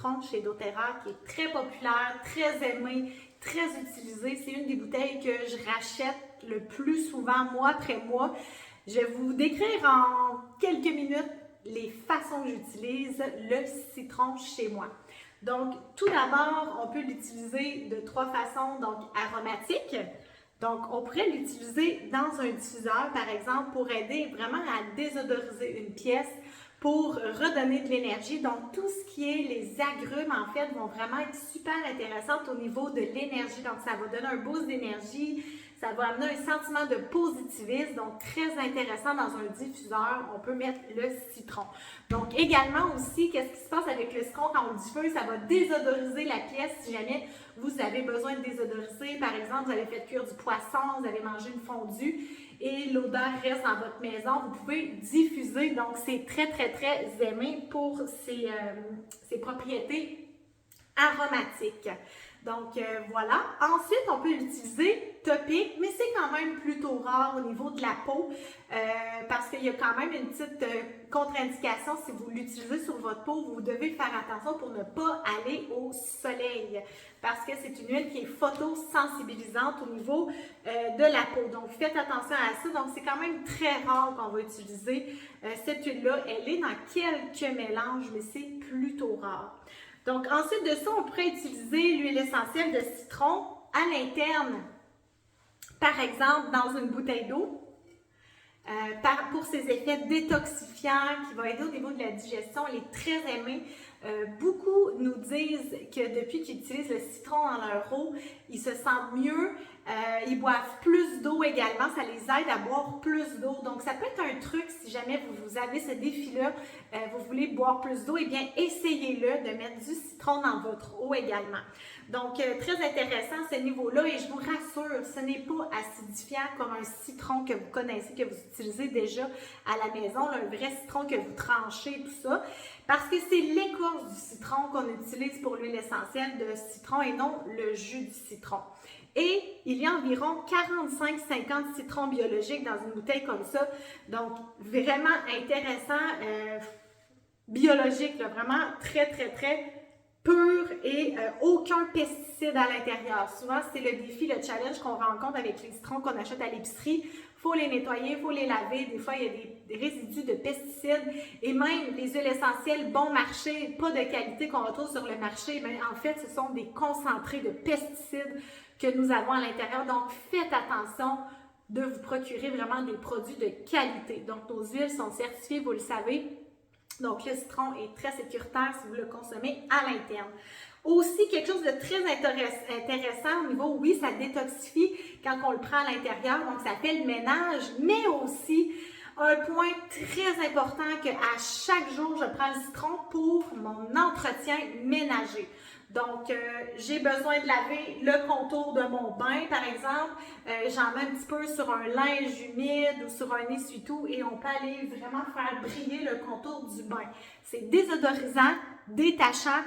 citron chez doTERRA qui est très populaire, très aimé, très utilisé. C'est une des bouteilles que je rachète le plus souvent, mois après mois. Je vais vous décrire en quelques minutes les façons que j'utilise le citron chez moi. Donc, tout d'abord, on peut l'utiliser de 3 façons, donc aromatique. Donc, on pourrait l'utiliser dans un diffuseur, par exemple, pour aider vraiment à désodoriser une pièce, pour redonner de l'énergie. Donc, tout ce qui est les agrumes, en fait, vont vraiment être super intéressantes au niveau de l'énergie. Donc, ça va donner un boost d'énergie, ça va amener un sentiment de positivisme. Donc, très intéressant dans un diffuseur, on peut mettre le citron. Donc, également aussi, qu'est-ce qui se passe avec le citron quand on le diffuse? Ça va désodoriser la pièce si jamais vous avez besoin de désodoriser. Par exemple, vous avez fait cuire du poisson, vous avez mangé une fondue et l'odeur reste dans votre maison, vous pouvez diffuser. Donc, c'est très, très, très aimé pour ses propriétés aromatiques. Donc, voilà. Ensuite, on peut l'utiliser topique, mais c'est quand même plutôt rare au niveau de la peau parce qu'il y a quand même une petite contre-indication. Si vous l'utilisez sur votre peau, vous devez faire attention pour ne pas aller au soleil parce que c'est une huile qui est photosensibilisante au niveau de la peau. Donc, faites attention à ça. Donc, c'est quand même très rare qu'on va utiliser cette huile-là. Elle est dans quelques mélanges, mais c'est plutôt rare. Donc, ensuite de ça, on pourrait utiliser l'huile essentielle de citron à l'interne, par exemple, dans une bouteille d'eau, pour ses effets détoxifiants, qui va aider au niveau de la digestion. Elle est très aimée. Beaucoup nous disent que depuis qu'ils utilisent le citron dans leur eau, ils se sentent mieux, ils boivent plus d'eau également, ça les aide à boire plus d'eau. Donc, ça peut être un truc, si jamais vous avez ce défi-là, vous voulez boire plus d'eau, eh bien, essayez-le de mettre du citron dans votre eau également. Donc, très intéressant ce niveau-là et je vous rassure, ce n'est pas acidifiant comme un citron que vous connaissez, que vous utilisez déjà à la maison, là, un vrai citron que vous tranchez, tout ça, parce que c'est l'écorce du citron qu'on utilise pour l'huile essentielle de citron et non le jus du citron. Et il y a environ 45-50 citrons biologiques dans une bouteille comme ça, donc vraiment intéressant, biologique, là, vraiment très, très, très pur et aucun pesticide à l'intérieur. Souvent, c'est le défi, le challenge qu'on rencontre avec les citrons qu'on achète à l'épicerie. Il faut les nettoyer, il faut les laver. Des fois, il y a des résidus de pesticides et même les huiles essentielles bon marché, pas de qualité qu'on retrouve sur le marché. Mais en fait, ce sont des concentrés de pesticides que nous avons à l'intérieur. Donc, faites attention de vous procurer vraiment des produits de qualité. Donc, nos huiles sont certifiées, vous le savez. Donc, le citron est très sécuritaire si vous le consommez à l'interne. Aussi, quelque chose de très intéressant au niveau, oui, ça détoxifie quand on le prend à l'intérieur, donc ça fait le ménage, mais aussi un point très important que à chaque jour, je prends le citron pour mon entretien ménager. Donc, j'ai besoin de laver le contour de mon bain, par exemple. J'en mets un petit peu sur un linge humide ou sur un essuie-tout et on peut aller vraiment faire briller le contour du bain. C'est désodorisant, détachant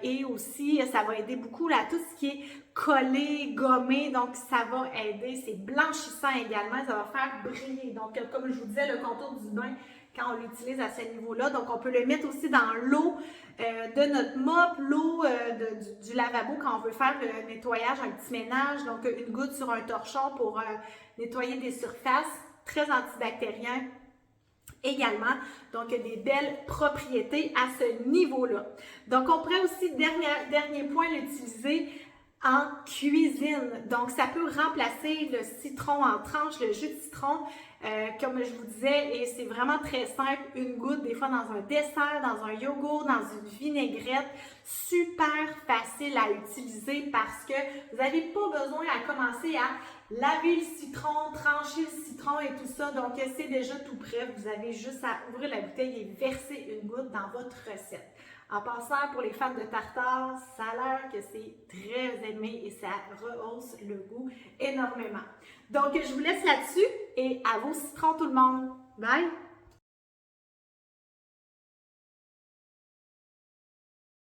et aussi, ça va aider beaucoup là, tout ce qui est collé, gommé. Donc, ça va aider. C'est blanchissant également, ça va faire briller. Donc, comme je vous disais, le contour du bain, quand on l'utilise à ce niveau-là. Donc, on peut le mettre aussi dans l'eau de notre mop, l'eau du lavabo quand on veut faire le nettoyage, un petit ménage. Donc, une goutte sur un torchon pour nettoyer des surfaces. Très antibactérien également. Donc, il y a des belles propriétés à ce niveau-là. Donc, on pourrait aussi, dernier point, l'utiliser en cuisine. Donc, ça peut remplacer le citron en tranches, le jus de citron, comme je vous disais, et c'est vraiment très simple. Une goutte, des fois dans un dessert, dans un yogourt, dans une vinaigrette. Super facile à utiliser parce que vous n'avez pas besoin à commencer à laver le citron, trancher le citron et tout ça. Donc, c'est déjà tout prêt. Vous avez juste à ouvrir la bouteille et verser une goutte dans votre recette. En passant, pour les fans de tartare, ça a l'air que c'est très aimé et ça rehausse le goût énormément. Donc, je vous laisse là-dessus et à vos citrons tout le monde. Bye!